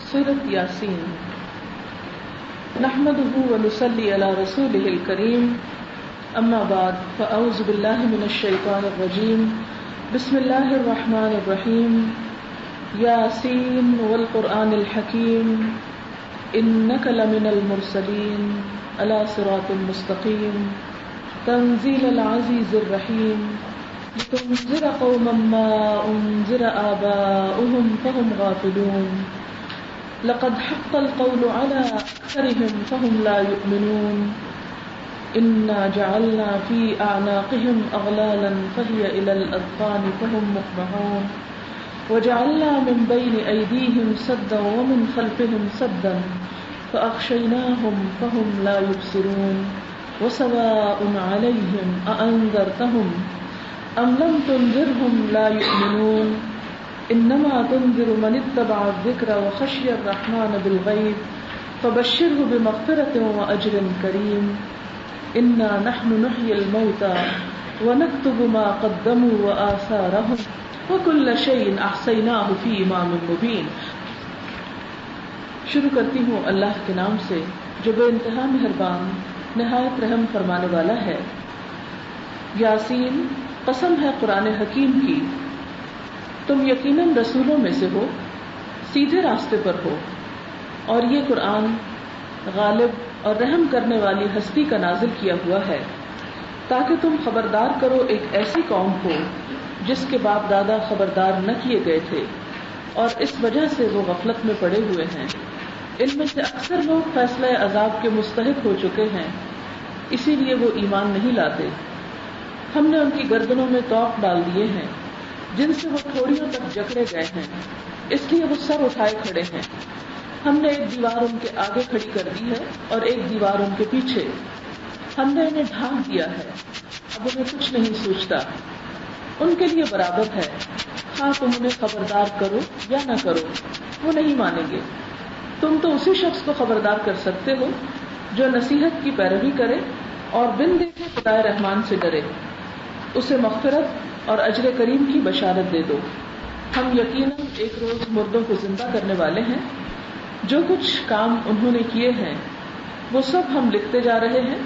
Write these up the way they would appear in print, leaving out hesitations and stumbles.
سورۃ یاسین نحمده ونصلی علی رسولہ الکریم اما بعد فاعوذ باللہ من الشیطان الرجیم بسم اللہ الرحمن الرحیم یاسین والقرآن الحکیم انک لمن المرسلین علی صراط مستقیم تنزیل العزیز الرحیم لتنذر قوما ما انذر آباؤهم فهم غافلون لقد حق القول على أكثرهم فهم لا يؤمنون إنا جعلنا في أعناقهم أغلالا فهي إلى الأذقان فهم مقمحون وجعلنا من بين أيديهم سدا ومن خلفهم سدا فأغشيناهم فهم لا يبصرون وسواء عليهم أأنذرتهم أم لم تنذرهم لا يؤمنون انما تنذر من اتبع الذکر وخشی الرحمن بالغیب فبشره بمغفرة واجر کریم انا نحن نحیی الموتى ونکتب ما قدموا وآثارهم وکل شیء احصیناہ فی امام مبین۔ شروع کرتی ہوں اللہ کے نام سے جو بے انتہا مہربان نہایت رحم فرمانے والا ہے۔ یاسین، قسم ہے قرآن حکیم کی، تم یقیناً رسولوں میں سے ہو، سیدھے راستے پر ہو، اور یہ قرآن غالب اور رحم کرنے والی ہستی کا نازل کیا ہوا ہے تاکہ تم خبردار کرو ایک ایسی قوم کو جس کے باپ دادا خبردار نہ کیے گئے تھے اور اس وجہ سے وہ غفلت میں پڑے ہوئے ہیں۔ ان میں سے اکثر لوگ فیصلہ عذاب کے مستحق ہو چکے ہیں، اسی لیے وہ ایمان نہیں لاتے۔ ہم نے ان کی گردنوں میں طوق ڈال دیے ہیں جن سے وہ تھوڑیوں تک جکڑے گئے ہیں، اس لیے وہ سر اٹھائے کھڑے ہیں۔ ہم نے ایک دیوار ان کے آگے کھڑی کر دی ہے اور ایک دیوار ان کے پیچھے۔ ہم نے انہیں ڈھانپ دیا ہے، اب انہیں کچھ نہیں سوچتا۔ ان کے لیے برابر ہے، ہاں تم انہیں خبردار کرو یا نہ کرو، وہ نہیں مانیں گے۔ تم تو اسی شخص کو خبردار کر سکتے ہو جو نصیحت کی پیروی کرے اور بن دیکھے خدائے رحمان سے ڈرے، اسے مغفرت اور اجر کریم کی بشارت دے دو۔ ہم یقیناً ایک روز مردوں کو زندہ کرنے والے ہیں، جو کچھ کام انہوں نے کیے ہیں وہ سب ہم لکھتے جا رہے ہیں،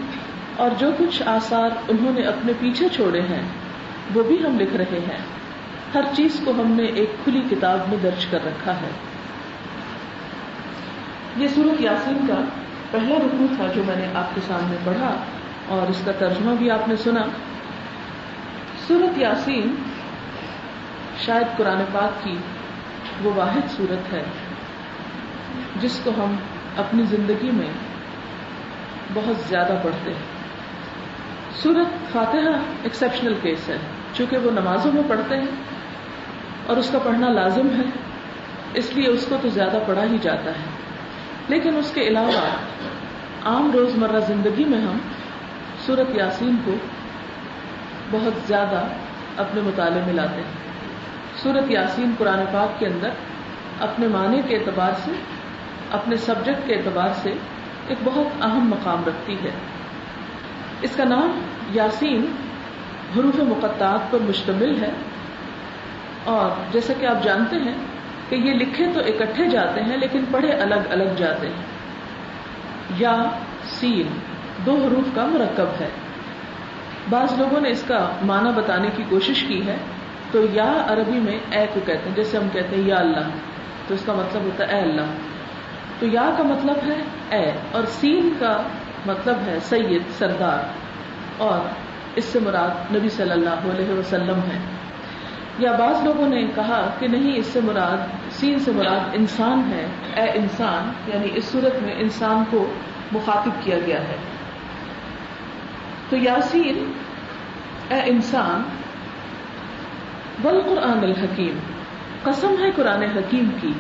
اور جو کچھ آثار انہوں نے اپنے پیچھے چھوڑے ہیں وہ بھی ہم لکھ رہے ہیں۔ ہر چیز کو ہم نے ایک کھلی کتاب میں درج کر رکھا ہے۔ یہ سورۃ یاسین کا پہلا رکوع تھا جو میں نے آپ کے سامنے پڑھا، اور اس کا ترجمہ بھی آپ نے سنا۔ سورۃ یاسین شاید قرآن پاک کی وہ واحد سورت ہے جس کو ہم اپنی زندگی میں بہت زیادہ پڑھتے ہیں۔ سورۃ فاتحہ ایکسیپشنل کیس ہے، چونکہ وہ نمازوں میں پڑھتے ہیں اور اس کا پڑھنا لازم ہے، اس لیے اس کو تو زیادہ پڑھا ہی جاتا ہے، لیکن اس کے علاوہ عام روزمرہ زندگی میں ہم سورۃ یاسین کو بہت زیادہ اپنے مطالعے میں لاتے ہیں۔ سورۃ یاسین قرآن پاک کے اندر اپنے معنی کے اعتبار سے، اپنے سبجیکٹ کے اعتبار سے ایک بہت اہم مقام رکھتی ہے۔ اس کا نام یاسین حروف مقطعات پر مشتمل ہے، اور جیسا کہ آپ جانتے ہیں کہ یہ لکھے تو اکٹھے جاتے ہیں لیکن پڑھے الگ الگ جاتے ہیں۔ یا سین دو حروف کا مرکب ہے۔ بعض لوگوں نے اس کا معنی بتانے کی کوشش کی ہے، تو یا عربی میں اے کو کہتے ہیں، جیسے ہم کہتے ہیں یا اللہ، تو اس کا مطلب ہوتا ہے اے اللہ۔ تو یا کا مطلب ہے اے، اور سین کا مطلب ہے سید، سردار، اور اس سے مراد نبی صلی اللہ علیہ وسلم ہے۔ یا بعض لوگوں نے کہا کہ نہیں، اس سے مراد، سین سے مراد انسان ہے، اے انسان، یعنی اس صورت میں انسان کو مخاطب کیا گیا ہے۔ تو یاسین اے انسان، والقرآن الحکیم، قسم ہے قرآن حکیم کی۔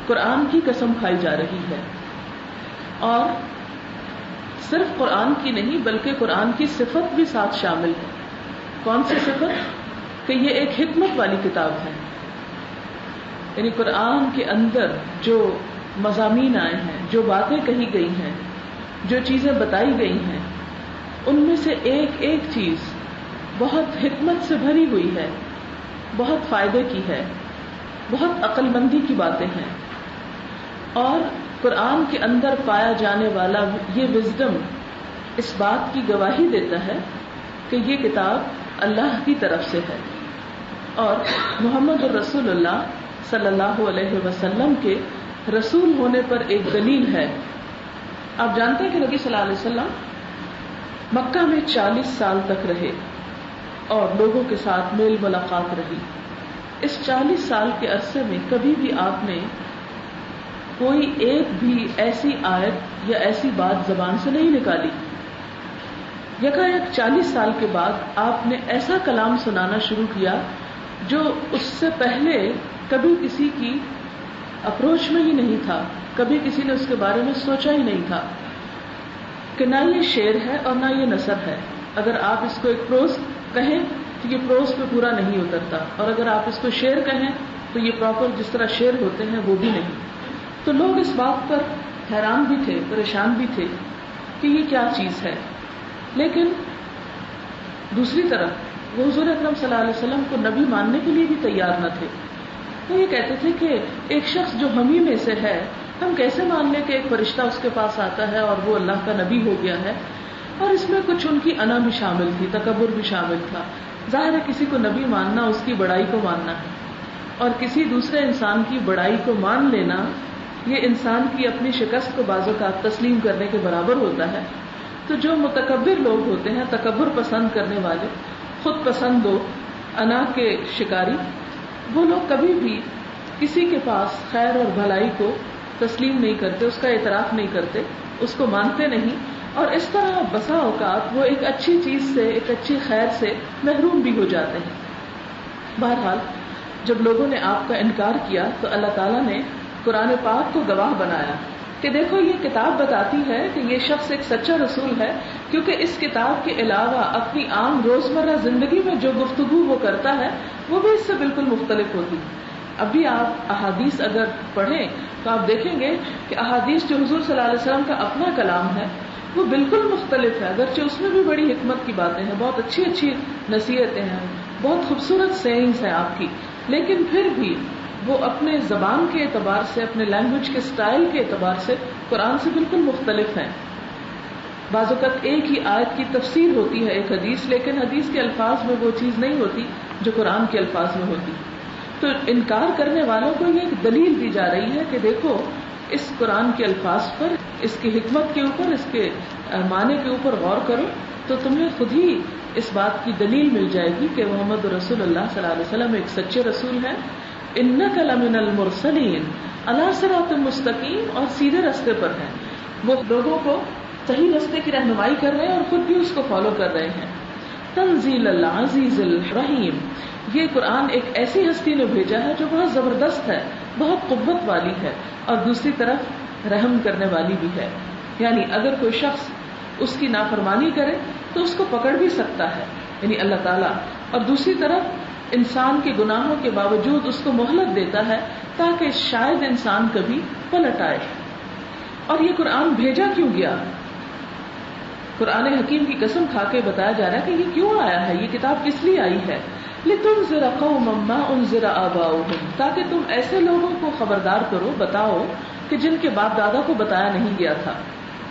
قرآن کی قسم کھائی جا رہی ہے، اور صرف قرآن کی نہیں بلکہ قرآن کی صفت بھی ساتھ شامل ہے۔ کون سی صفت؟ کہ یہ ایک حکمت والی کتاب ہے، یعنی قرآن کے اندر جو مضامین آئے ہیں، جو باتیں کہی گئی ہیں، جو چیزیں بتائی گئی ہیں، ان میں سے ایک ایک چیز بہت حکمت سے بھری ہوئی ہے، بہت فائدے کی ہے، بہت عقل مندی کی باتیں ہیں، اور قرآن کے اندر پایا جانے والا یہ وزڈم اس بات کی گواہی دیتا ہے کہ یہ کتاب اللہ کی طرف سے ہے اور محمد الرسول اللہ صلی اللہ علیہ وسلم کے رسول ہونے پر ایک دلیل ہے۔ آپ جانتے ہیں کہ نبی صلی اللہ علیہ وسلم مکہ میں 40 سال تک رہے اور لوگوں کے ساتھ میل ملاقات رہی۔ اس 40 سال کے عرصے میں کبھی بھی آپ نے کوئی ایک بھی ایسی آیت یا ایسی بات زبان سے نہیں نکالی۔ یکایک 40 سال کے بعد آپ نے ایسا کلام سنانا شروع کیا جو اس سے پہلے کبھی کسی کی اپروچ میں ہی نہیں تھا، کبھی کسی نے اس کے بارے میں سوچا ہی نہیں تھا کہ نہ یہ شعر ہے اور نہ یہ نثر ہے۔ اگر آپ اس کو ایک پروز کہیں تو یہ پروز پہ پورا نہیں اترتا، اور اگر آپ اس کو شعر کہیں تو یہ پراپر جس طرح شعر ہوتے ہیں وہ بھی نہیں۔ تو لوگ اس بات پر حیران بھی تھے، پریشان بھی تھے کہ یہ کیا چیز ہے، لیکن دوسری طرف وہ حضور اکرم صلی اللہ علیہ وسلم کو نبی ماننے کے لیے بھی تیار نہ تھے۔ وہ یہ کہتے تھے کہ ایک شخص جو ہم ہی میں سے ہے، ہم کیسے مان لیں کہ ایک فرشتہ اس کے پاس آتا ہے اور وہ اللہ کا نبی ہو گیا ہے؟ اور اس میں کچھ ان کی انا بھی شامل تھی، تکبر بھی شامل تھا۔ ظاہر ہے کسی کو نبی ماننا اس کی بڑائی کو ماننا ہے، اور کسی دوسرے انسان کی بڑائی کو مان لینا یہ انسان کی اپنی شکست کو بعض اوقات تسلیم کرنے کے برابر ہوتا ہے۔ تو جو متکبر لوگ ہوتے ہیں، تکبر پسند کرنے والے، خود پسند لوگ، انا کے شکاری، وہ لوگ کبھی بھی کسی کے پاس خیر اور بھلائی کو تسلیم نہیں کرتے، اس کا اعتراف نہیں کرتے، اس کو مانتے نہیں، اور اس طرح بسا اوقات وہ ایک اچھی چیز سے، ایک اچھی خیر سے محروم بھی ہو جاتے ہیں۔ بہرحال جب لوگوں نے آپ کا انکار کیا تو اللہ تعالیٰ نے قرآن پاک کو گواہ بنایا کہ دیکھو یہ کتاب بتاتی ہے کہ یہ شخص ایک سچا رسول ہے، کیونکہ اس کتاب کے علاوہ اپنی عام روزمرہ زندگی میں جو گفتگو وہ کرتا ہے وہ بھی اس سے بالکل مختلف ہوتی۔ ابھی آپ احادیث اگر پڑھیں تو آپ دیکھیں گے کہ احادیث جو حضور صلی اللہ علیہ وسلم کا اپنا کلام ہے وہ بالکل مختلف ہے، اگرچہ اس میں بھی بڑی حکمت کی باتیں ہیں، بہت اچھی اچھی نصیحتیں ہیں، بہت خوبصورت سیئنگز ہیں آپ کی، لیکن پھر بھی وہ اپنے زبان کے اعتبار سے، اپنے لینگویج کے سٹائل کے اعتبار سے قرآن سے بالکل مختلف ہیں۔ بعض اوقات ایک ہی آیت کی تفسیر ہوتی ہے ایک حدیث، لیکن حدیث کے الفاظ میں وہ چیز نہیں ہوتی جو قرآن کے الفاظ میں ہوتی۔ تو انکار کرنے والوں کو یہ ایک دلیل دی جا رہی ہے کہ دیکھو اس قرآن کے الفاظ پر، اس کی حکمت کے اوپر، اس کے معنی کے اوپر غور کرو تو تمہیں خود ہی اس بات کی دلیل مل جائے گی کہ محمد رسول اللہ صلی اللہ علیہ وسلم ایک سچے رسول ہیں۔ انک لمن المرسلین علی صراط مستقیم، اور سیدھے راستے پر ہیں، وہ لوگوں کو صحیح راستے کی رہنمائی کر رہے ہیں اور خود بھی اس کو فالو کر رہے ہیں۔ تنزیل العزیز الرحیم، یہ قرآن ایک ایسی ہستی نے بھیجا ہے جو بہت زبردست ہے، بہت قوت والی ہے، اور دوسری طرف رحم کرنے والی بھی ہے۔ یعنی اگر کوئی شخص اس کی نافرمانی کرے تو اس کو پکڑ بھی سکتا ہے، یعنی اللہ تعالیٰ، اور دوسری طرف انسان کے گناہوں کے باوجود اس کو مہلت دیتا ہے تاکہ شاید انسان کبھی پلٹ آئے۔ اور یہ قرآن بھیجا کیوں گیا؟ قرآن حکیم کی قسم کھا کے بتایا جا رہا ہے کہ یہ کیوں آیا ہے، یہ کتاب کس لیے آئی ہے؟ لِتُنذِرَ قَوْمًا مَّا أُنذِرَ آبَاؤُهُمْ، تاکہ تم ایسے لوگوں کو خبردار کرو، بتاؤ کہ جن کے باپ دادا کو بتایا نہیں گیا تھا۔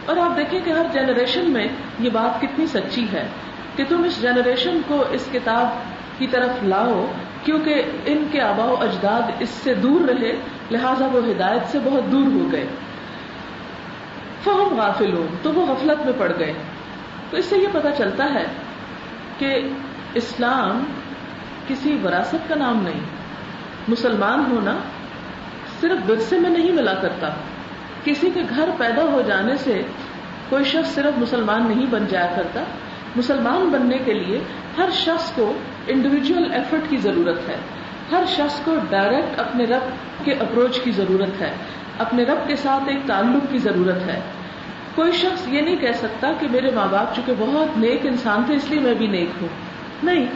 اور آپ دیکھیں کہ ہر جنریشن میں یہ بات کتنی سچی ہے کہ تم اس جنریشن کو اس کتاب کی طرف لاؤ، کیونکہ ان کے آباء و اجداد اس سے دور رہے، لہٰذا وہ ہدایت سے بہت دور ہو گئے۔ فَهُمْ غَافِلُونَ، تو وہ غفلت میں پڑ گئے۔ تو اس سے یہ پتہ چلتا ہے کہ اسلام کسی وراثت کا نام نہیں، مسلمان ہونا صرف ورثے میں نہیں ملا کرتا، کسی کے گھر پیدا ہو جانے سے کوئی شخص صرف مسلمان نہیں بن جایا کرتا۔ مسلمان بننے کے لیے ہر شخص کو انڈیویجول ایفرٹ کی ضرورت ہے، ہر شخص کو ڈائریکٹ اپنے رب کے اپروچ کی ضرورت ہے، اپنے رب کے ساتھ ایک تعلق کی ضرورت ہے۔ کوئی شخص یہ نہیں کہہ سکتا کہ میرے ماں باپ چونکہ بہت نیک انسان تھے اس لیے میں بھی نیک ہوں، نہیں،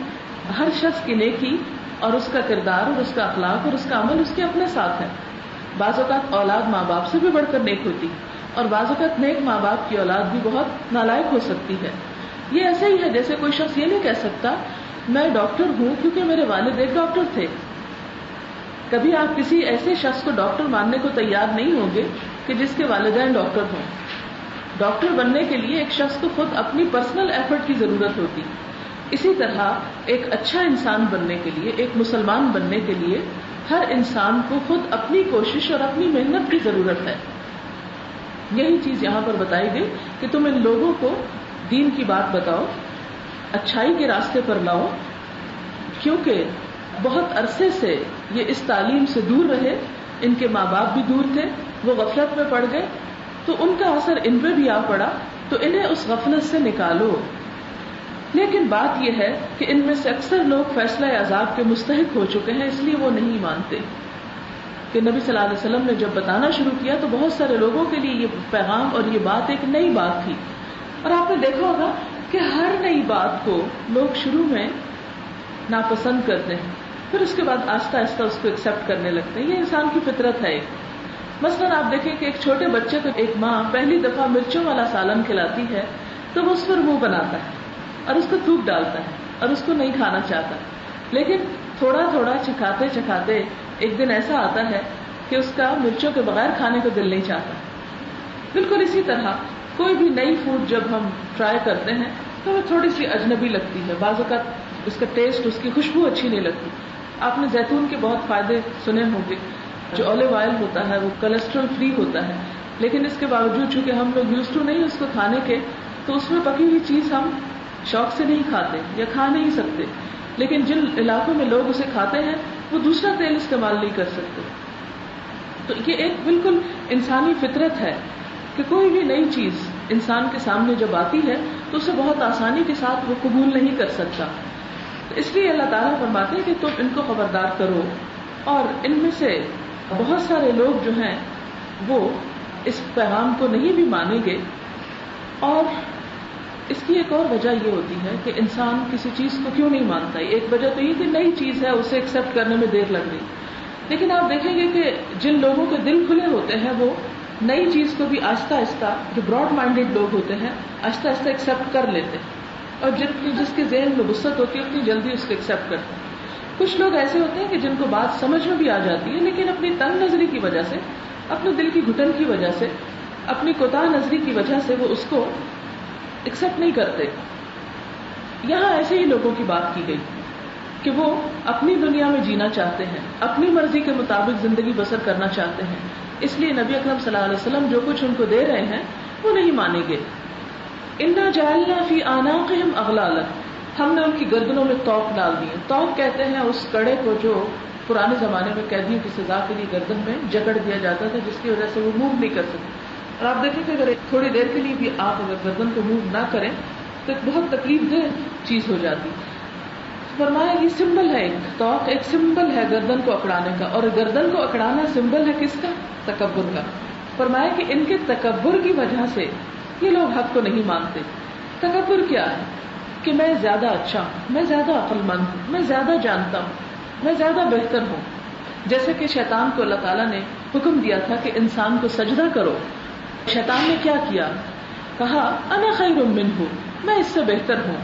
ہر شخص کی نیکی اور اس کا کردار اور اس کا اخلاق اور اس کا عمل اس کے اپنے ساتھ ہے۔ بعض اوقات اولاد ماں باپ سے بھی بڑھ کر نیک ہوتی، اور بعض اوقات نیک ماں باپ کی اولاد بھی بہت نالائق ہو سکتی ہے۔ یہ ایسے ہی ہے جیسے کوئی شخص یہ نہیں کہہ سکتا میں ڈاکٹر ہوں کیونکہ میرے والد ایک ڈاکٹر تھے۔ کبھی آپ کسی ایسے شخص کو ڈاکٹر ماننے کو تیار نہیں ہوں گے کہ جس کے والدین ڈاکٹر ہوں. ڈاکٹر بننے کے لیے ایک شخص کو خود اپنی پرسنل ایفرٹ کی ضرورت ہوتی. اسی طرح ایک اچھا انسان بننے کے لیے، ایک مسلمان بننے کے لیے ہر انسان کو خود اپنی کوشش اور اپنی محنت کی ضرورت ہے. یہی چیز یہاں پر بتائی گئی کہ تم ان لوگوں کو دین کی بات بتاؤ، اچھائی کے راستے پر لاؤ، کیونکہ بہت عرصے سے یہ اس تعلیم سے دور رہے، ان کے ماں باپ بھی دور تھے، وہ غفلت میں پڑ گئے، تو ان کا اثر ان پہ بھی آ پڑا، تو انہیں اس غفلت سے نکالو. لیکن بات یہ ہے کہ ان میں سے اکثر لوگ فیصلہ عذاب کے مستحق ہو چکے ہیں، اس لیے وہ نہیں مانتے. کہ نبی صلی اللہ علیہ وسلم نے جب بتانا شروع کیا تو بہت سارے لوگوں کے لیے یہ پیغام اور یہ بات ایک نئی بات تھی. اور آپ نے دیکھا ہوگا کہ ہر نئی بات کو لوگ شروع میں ناپسند کرتے ہیں، پھر اس کے بعد آہستہ آہستہ اس کو ایکسپٹ کرنے لگتے ہیں. یہ انسان کی فطرت ہے. مثلاً آپ دیکھیں کہ ایک چھوٹے بچے کو ایک ماں پہلی دفعہ مرچوں والا سالن کھلاتی ہے تو وہ اس پر منہ بناتا ہے اور اس کو تھوک ڈالتا ہے اور اس کو نہیں کھانا چاہتا، لیکن تھوڑا تھوڑا چکھاتے چکھاتے ایک دن ایسا آتا ہے کہ اس کا مرچوں کے بغیر کھانے کو دل نہیں چاہتا. بالکل اسی طرح کوئی بھی نئی فوڈ جب ہم ٹرائی کرتے ہیں تو وہ تھوڑی سی اجنبی لگتی ہے، بعض اوقات اس کا ٹیسٹ، اس کی خوشبو اچھی نہیں لگتی. آپ نے زیتون کے بہت فائدے سنے ہوں گے. جو اولیو آئل ہوتا ہے وہ کولیسٹرول فری ہوتا ہے، لیکن اس کے باوجود چونکہ ہم لوگ یوز ٹو نہیں اس کو کھانے کے، تو اس میں پکی ہوئی چیز ہم شوق سے نہیں کھاتے یا کھا نہیں سکتے. لیکن جن علاقوں میں لوگ اسے کھاتے ہیں وہ دوسرا تیل استعمال نہیں کر سکتے. تو یہ ایک بالکل انسانی فطرت ہے کہ کوئی بھی نئی چیز انسان کے سامنے جب آتی ہے تو اسے بہت آسانی کے ساتھ وہ قبول نہیں کر سکتا. اس لیے اللہ تعالیٰ فرماتے ہیں کہ تم ان کو خبردار کرو. اور ان میں سے بہت سارے لوگ جو ہیں وہ اس پیغام کو نہیں بھی مانیں گے. اور اس کی ایک اور وجہ یہ ہوتی ہے کہ انسان کسی چیز کو کیوں نہیں مانتا. ایک وجہ تو یہ کہ نئی چیز ہے، اسے ایکسپٹ کرنے میں دیر لگ گئی. لیکن آپ دیکھیں گے کہ جن لوگوں کے دل کھلے ہوتے ہیں وہ نئی چیز کو بھی آہستہ آہستہ، جو براڈ مائنڈیڈ لوگ ہوتے ہیں، آہستہ آہستہ ایکسپٹ کر لیتے ہیں. اور جس کے ذہن میں وسعت ہوتی ہے اتنی جلدی اس کو ایکسپٹ کرتے ہیں. کچھ لوگ ایسے ہوتے ہیں کہ جن کو بات سمجھ میں بھی آ جاتی ہے، لیکن اپنی تنگ نظری کی وجہ سے، اپنے دل کی گھٹن کی وجہ سے، اپنی کوتاہ نظری کی وجہ سے وہ اس کو ایکسپٹ نہیں کرتے. یہاں ایسے ہی لوگوں کی بات کی گئی کہ وہ اپنی دنیا میں جینا چاہتے ہیں، اپنی مرضی کے مطابق زندگی بسر کرنا چاہتے ہیں. اس لیے نبی اکرم صلی اللہ علیہ وسلم جو کچھ ان کو دے رہے ہیں وہ نہیں مانیں گے. انا جعلنا فی اعناقہم اغلالا، ہم نے ان کی گردنوں میں طوق ڈال دیے. طوق کہتے ہیں اس کڑے کو جو پرانے زمانے میں قیدیوں کی سزا کے لیے گردن میں جکڑ دیا جاتا تھا، جس کی وجہ سے وہ موو نہیں کر سکتے. اور آپ دیکھیں کہ اگر تھوڑی دیر کے لیے بھی آپ اگر گردن کو موو نہ کریں تو ایک بہت تکلیف دہ چیز ہو جاتی. فرمایا یہ سمبل ہے، ایک طوق ایک سمبل ہے گردن کو اکڑانے کا. اور گردن کو اکڑانا سمبل ہے کس کا؟ تکبر کا. فرمایا کہ ان کے تکبر کی وجہ سے یہ لوگ حق کو نہیں مانتے. تکبر کیا ہے؟ کہ میں زیادہ اچھا ہوں، میں زیادہ عقل مند ہوں، میں زیادہ جانتا ہوں، میں زیادہ بہتر ہوں. جیسے کہ شیطان کو اللہ تعالیٰ نے حکم دیا تھا کہ انسان کو سجدہ کرو. شیطان نے کیا کیا؟ کہا انا خیر منہ، میں اس سے بہتر ہوں.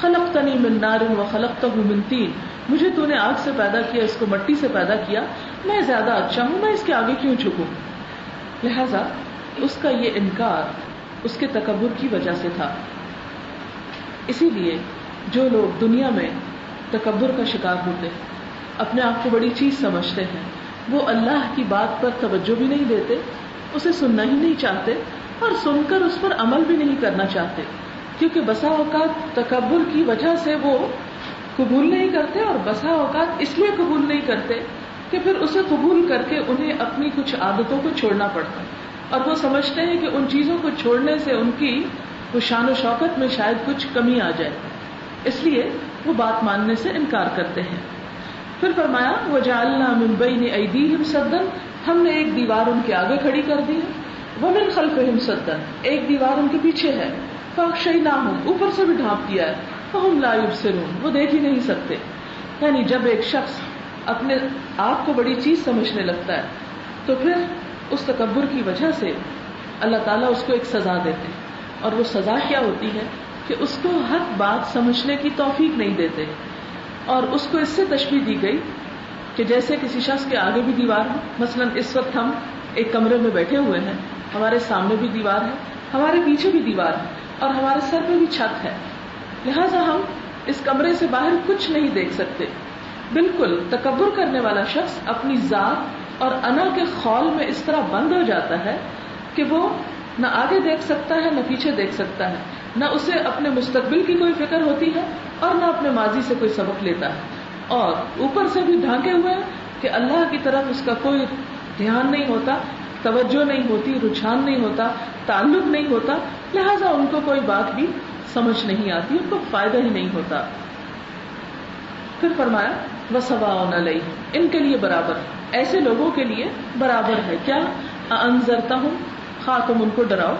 خلقتنی من نار وخلقتہ من طین، مجھے تو نے آگ سے پیدا کیا، اس کو مٹی سے پیدا کیا، میں زیادہ اچھا ہوں، میں اس کے آگے کیوں جھکوں. لہذا اس کا یہ انکار اس کے تکبر کی وجہ سے تھا. اسی لیے جو لوگ دنیا میں تکبر کا شکار ہوتے ہیں، اپنے آپ کو بڑی چیز سمجھتے ہیں، وہ اللہ کی بات پر توجہ بھی نہیں دیتے، اسے سننا ہی نہیں چاہتے، اور سن کر اس پر عمل بھی نہیں کرنا چاہتے. کیونکہ بسا اوقات تکبر کی وجہ سے وہ قبول نہیں کرتے، اور بسا اوقات اس لیے قبول نہیں کرتے کہ پھر اسے قبول کر کے انہیں اپنی کچھ عادتوں کو چھوڑنا پڑتا ہے. اور وہ سمجھتے ہیں کہ ان چیزوں کو چھوڑنے سے ان کی وہ شان و شوکت میں شاید کچھ کمی آ جائے، اس لیے وہ بات ماننے سے انکار کرتے ہیں. پھر فرمایا وَجَعَلْنَا مِن بَيْنِ أَيْدِيهِمْ سَدًّا، ہم نے ایک دیوار ان کے آگے کھڑی کر دی ہے. وَمِن خَلْفِهِمْ سَدًّا، ایک دیوار ان کے پیچھے ہے. فَأَغْشَيْنَاهُمْ، اوپر سے بھی ڈھانپ دیا ہے. فَهُمْ لَا يُبْصِرُونَ، وہ دیکھ ہی نہیں سکتے. یعنی جب ایک شخص اپنے آپ کو بڑی چیز سمجھنے لگتا ہے تو پھر اس تکبر کی وجہ سے اللہ تعالیٰ اس کو ایک سزا دیتے ہیں. اور وہ سزا کیا ہوتی ہے کہ اس کو حق بات سمجھنے کی توفیق نہیں دیتے. اور اس کو اس سے تشبیہ دی گئی کہ جیسے کسی شخص کے آگے بھی دیوار ہو. مثلا اس وقت ہم ایک کمرے میں بیٹھے ہوئے ہیں, ہمارے سامنے بھی دیوار ہے, ہمارے پیچھے بھی دیوار ہے, اور ہمارے سر پہ بھی چھت ہے. لہٰذا ہم اس کمرے سے باہر کچھ نہیں دیکھ سکتے. بالکل تکبر کرنے والا شخص اپنی ذات اور انا کے خول میں اس طرح بند ہو جاتا ہے کہ وہ نہ آگے دیکھ سکتا ہے نہ پیچھے دیکھ سکتا ہے, نہ اسے اپنے مستقبل کی کوئی فکر ہوتی ہے اور نہ اپنے ماضی سے کوئی سبق لیتا ہے, اور اوپر سے بھی ڈھانکے ہوئے ہیں کہ اللہ کی طرف اس کا کوئی دھیان نہیں ہوتا, توجہ نہیں ہوتی, رجحان نہیں ہوتا, تعلق نہیں ہوتا. لہٰذا ان کو کوئی بات بھی سمجھ نہیں آتی, ان کو فائدہ ہی نہیں ہوتا. پھر فرمایا وَسَوَاءٌ عَلَيْهِمْ, ان کے لیے برابر, ایسے لوگوں کے لیے برابر ہے. کیا أَأَنذَرْتَهُمْ, خواہ تم ان کو ڈراؤ,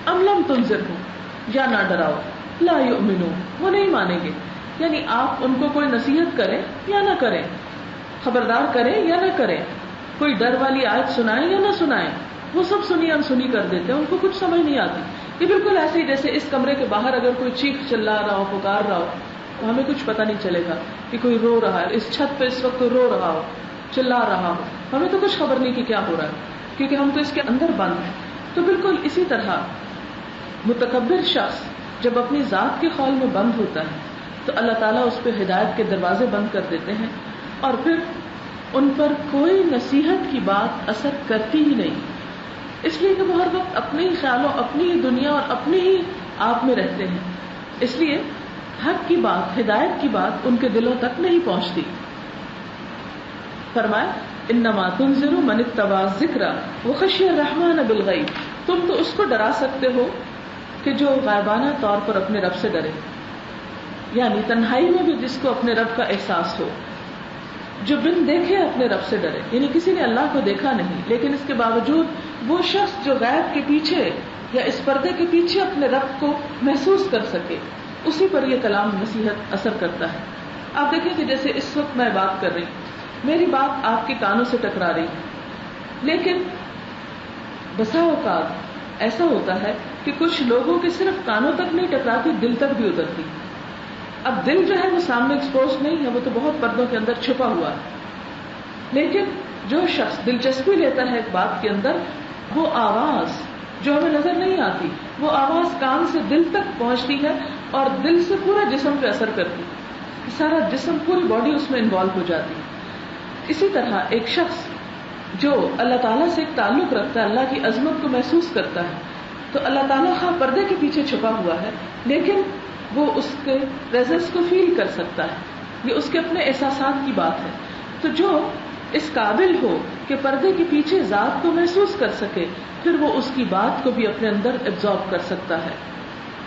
أَمْ لَمْ تُنذِرْهُمْ, یا نہ ڈراؤ, لَا يُؤْمِنُونَ, وہ نہیں مانیں گے. یعنی آپ ان کو کوئی نصیحت کریں یا نہ کریں, خبردار کریں یا نہ کریں, کوئی ڈر والی آیت سنائیں یا نہ سنائیں, وہ سب سنی انسنی کر دیتے ہیں, ان کو کچھ سمجھ نہیں آتی. یہ بالکل ایسے ہی جیسے اس کمرے کے باہر اگر کوئی چیخ چلا رہا ہو, پکار رہا ہو, تو ہمیں کچھ پتہ نہیں چلے گا کہ کوئی رو رہا ہے. اس چھت پہ اس وقت رو رہا ہو, چلا رہا ہو, ہمیں تو کچھ خبر نہیں کہ کیا ہو رہا ہے, کیونکہ ہم تو اس کے اندر بند ہیں. تو بالکل اسی طرح متکبر شخص جب اپنی ذات کے خول میں بند ہوتا ہے تو اللہ تعالیٰ اس پہ ہدایت کے دروازے بند کر دیتے ہیں, اور پھر ان پر کوئی نصیحت کی بات اثر کرتی ہی نہیں, اس لیے کہ وہ ہر وقت اپنے ہی خیالوں, اپنی ہی دنیا اور اپنے ہی آپ میں رہتے ہیں. اس لیے حق کی بات, ہدایت کی بات ان کے دلوں تک نہیں پہنچتی. فرمایا انما تنذر من اتبع الذکر وخشی الرحمن بالغیب, تم تو اس کو ڈرا سکتے ہو کہ جو غائبانہ طور پر اپنے رب سے ڈرے, یعنی تنہائی میں بھی جس کو اپنے رب کا احساس ہو, جو بن دیکھے اپنے رب سے ڈرے. یعنی کسی نے اللہ کو دیکھا نہیں لیکن اس کے باوجود وہ شخص جو غیب کے پیچھے یا اس پردے کے پیچھے اپنے رب کو محسوس کر سکے, اسی پر یہ کلام نصیحت اثر کرتا ہے. آپ دیکھیں کہ جیسے اس وقت میں بات کر رہی ہوں, میری بات آپ کے کانوں سے ٹکرا رہی ہے, لیکن بسا اوقات ایسا ہوتا ہے کہ کچھ لوگوں کے صرف کانوں تک نہیں ٹکراتی, دل تک بھی اترتی. اب دل جو ہے وہ سامنے ایکسپوز نہیں ہے, وہ تو بہت پردوں کے اندر چھپا ہوا ہے, لیکن جو شخص دلچسپی لیتا ہے ایک بات کے اندر, وہ آواز جو ہمیں نظر نہیں آتی, وہ آواز کان سے دل تک پہنچتی ہے اور دل سے پورا جسم پہ اثر کرتی ہے, سارا جسم, پوری باڈی اس میں انوالو ہو جاتی ہے. اسی طرح ایک شخص جو اللہ تعالیٰ سے ایک تعلق رکھتا ہے, اللہ کی عظمت کو محسوس کرتا ہے, تو اللہ تعالیٰ خواہ پردے کے پیچھے چھپا ہوا ہے لیکن وہ اس کے پریزنس کو فیل کر سکتا ہے, یہ اس کے اپنے احساسات کی بات ہے. تو جو اس قابل ہو کہ پردے کے پیچھے ذات کو محسوس کر سکے, پھر وہ اس کی بات کو بھی اپنے اندر ایبزارب کر سکتا ہے.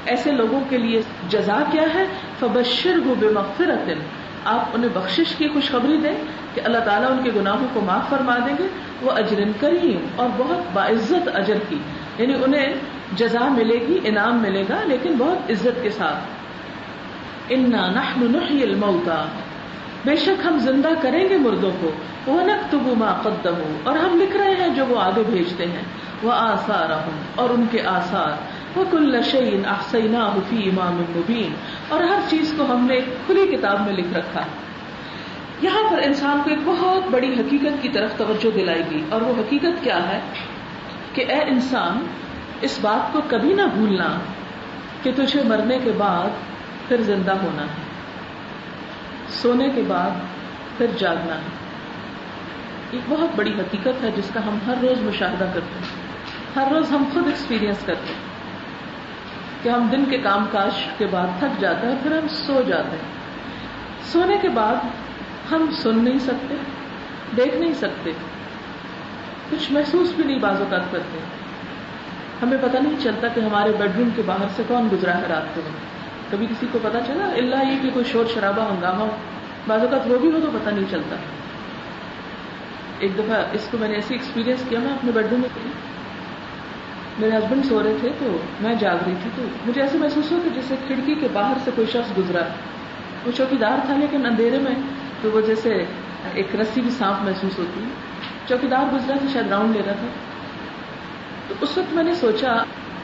ایسے لوگوں کے لیے جزا کیا ہے؟ فبشرہ بمغفرۃ, آپ انہیں بخشش کی خوشخبری دیں کہ اللہ تعالیٰ ان کے گناہوں کو معاف فرما دیں گے, وہ اجر کریم, اور بہت باعزت اجر کی, یعنی انہیں جزا ملے گی, انعام ملے گا, لیکن بہت عزت کے ساتھ. انا نحن نحیی الموتى, بے شک ہم زندہ کریں گے مردوں کو, ونکتب ما قدموا, اور ہم لکھ رہے ہیں جو وہ آگے بھیجتے ہیں, وآثارہم, اور ان کے آثار, وکل شیء احصیناہ فی امام مبین, اور ہر چیز کو ہم نے ایک کھلی کتاب میں لکھ رکھا. یہاں پر انسان کو ایک بہت بڑی حقیقت کی طرف توجہ دلائی گئی, اور وہ حقیقت کیا ہے کہ اے انسان, اس بات کو کبھی نہ بھولنا کہ تجھے مرنے کے بعد پھر زندہ ہونا ہے, سونے کے بعد پھر جاگنا ہے. ایک بہت بڑی حقیقت ہے جس کا ہم ہر روز مشاہدہ کرتے ہیں, ہر روز ہم خود ایکسپیرینس کرتے ہیں کہ ہم دن کے کام کاج کے بعد تھک جاتے ہیں, پھر ہم سو جاتے ہیں. سونے کے بعد ہم سن نہیں سکتے, دیکھ نہیں سکتے, کچھ محسوس بھی نہیں بعض اوقات کرتے. ہمیں پتہ نہیں چلتا کہ ہمارے بیڈ روم کے باہر سے کون گزرا ہے رات کو. کبھی کسی کو پتہ چلا؟ اللہ یہ کہ کوئی شور شرابہ ہنگامہ ہو, بعض اوقات وہ بھی ہو تو پتہ نہیں چلتا. ایک دفعہ اس کو میں نے ایسی ایکسپیرینس کیا, میں اپنے بیڈ روم میں تھی, میرے ہسبینڈ سو رہے تھے تو میں جاگ رہی تھی, تو مجھے ایسے محسوس ہوا کہ جیسے کھڑکی کے باہر سے کوئی شخص گزرا. وہ چوکیدار تھا لیکن اندھیرے میں تو وہ جیسے ایک رسی بھی سانپ محسوس ہوتی ہے. چوکیدار گزرا تو شاید راؤنڈ لے رہا تھا. تو اس وقت میں نے سوچا,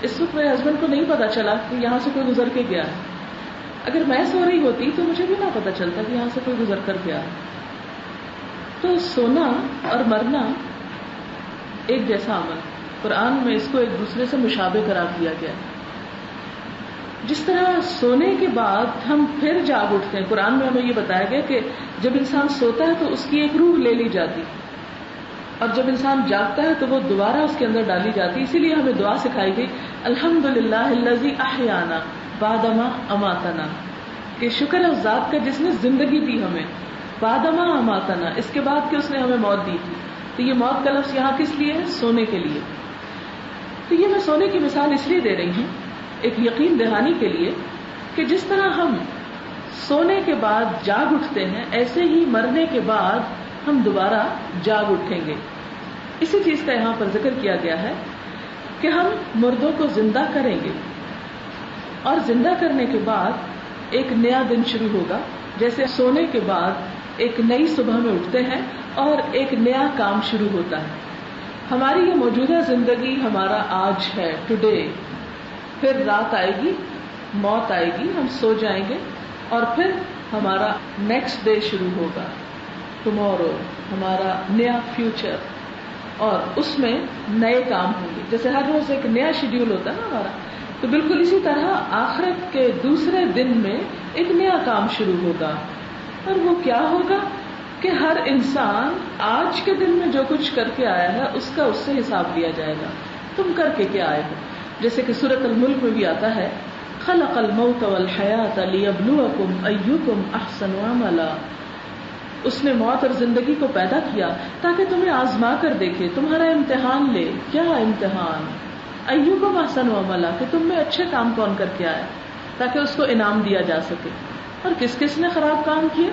اس وقت میرے ہسبینڈ کو نہیں پتا چلا کہ یہاں سے کوئی گزر کے گیا ہے. اگر میں سو رہی ہوتی تو مجھے بھی نہ پتا چلتا کہ یہاں سے کوئی گزر کر گیا ہے. تو سونا اور مرنا ایک جیسا عمل، قرآن میں اس کو ایک دوسرے سے مشابہ قرار دیا گیا ہے. جس طرح سونے کے بعد ہم پھر جاگ اٹھتے ہیں، قرآن میں ہمیں یہ بتایا گیا کہ جب انسان سوتا ہے تو اس کی ایک روح لے لی جاتی، اور جب انسان جاگتا ہے تو وہ دوبارہ اس کے اندر ڈالی جاتی. اسی لیے ہمیں دعا سکھائی گئی، الحمدللہ الذی احیانا بعد ما اماتنا، کہ شکر ہے اس ذات کا جس نے زندگی دی ہمیں، بعد ما اماتنا، اس کے بعد کہ اس نے ہمیں موت دی تھی. تو یہ موت کا لفظ یہاں کس لیے ہے؟ سونے کے لیے. تو یہ میں سونے کی مثال اس لیے دے رہی ہوں، ایک یقین دہانی کے لیے، کہ جس طرح ہم سونے کے بعد جاگ اٹھتے ہیں ایسے ہی مرنے کے بعد ہم دوبارہ جاگ اٹھیں گے. اسی چیز کا یہاں پر ذکر کیا گیا ہے کہ ہم مردوں کو زندہ کریں گے، اور زندہ کرنے کے بعد ایک نیا دن شروع ہوگا. جیسے سونے کے بعد ایک نئی صبح میں اٹھتے ہیں اور ایک نیا کام شروع ہوتا ہے. ہماری یہ موجودہ زندگی ہمارا آج ہے، ٹوڈے. پھر رات آئے گی، موت آئے گی، ہم سو جائیں گے، اور پھر ہمارا نیکسٹ ڈے شروع ہوگا، ٹمورو، ہمارا نیا فیوچر، اور اس میں نئے کام ہوں گے. جیسے ہر روز ایک نیا شیڈیول ہوتا ہے نا ہمارا، تو بالکل اسی طرح آخرت کے دوسرے دن میں ایک نیا کام شروع ہوگا. اور وہ کیا ہوگا کہ ہر انسان آج کے دن میں جو کچھ کر کے آیا ہے اس کا اس سے حساب لیا جائے گا. تم کر کے کیا آئے ہو؟ جیسے کہ سورۃ الملک میں بھی آتا ہے، خلق الموت والحیات لیبلوکم ایکم احسن عملا. اس نے موت اور زندگی کو پیدا کیا تاکہ تمہیں آزما کر دیکھے، تمہارا امتحان لے. کیا امتحان؟ ایکم احسن عملا، کہ تم میں اچھے کام کون کر کے آیا، تاکہ اس کو انعام دیا جا سکے. اور کس کس نے خراب کام کیے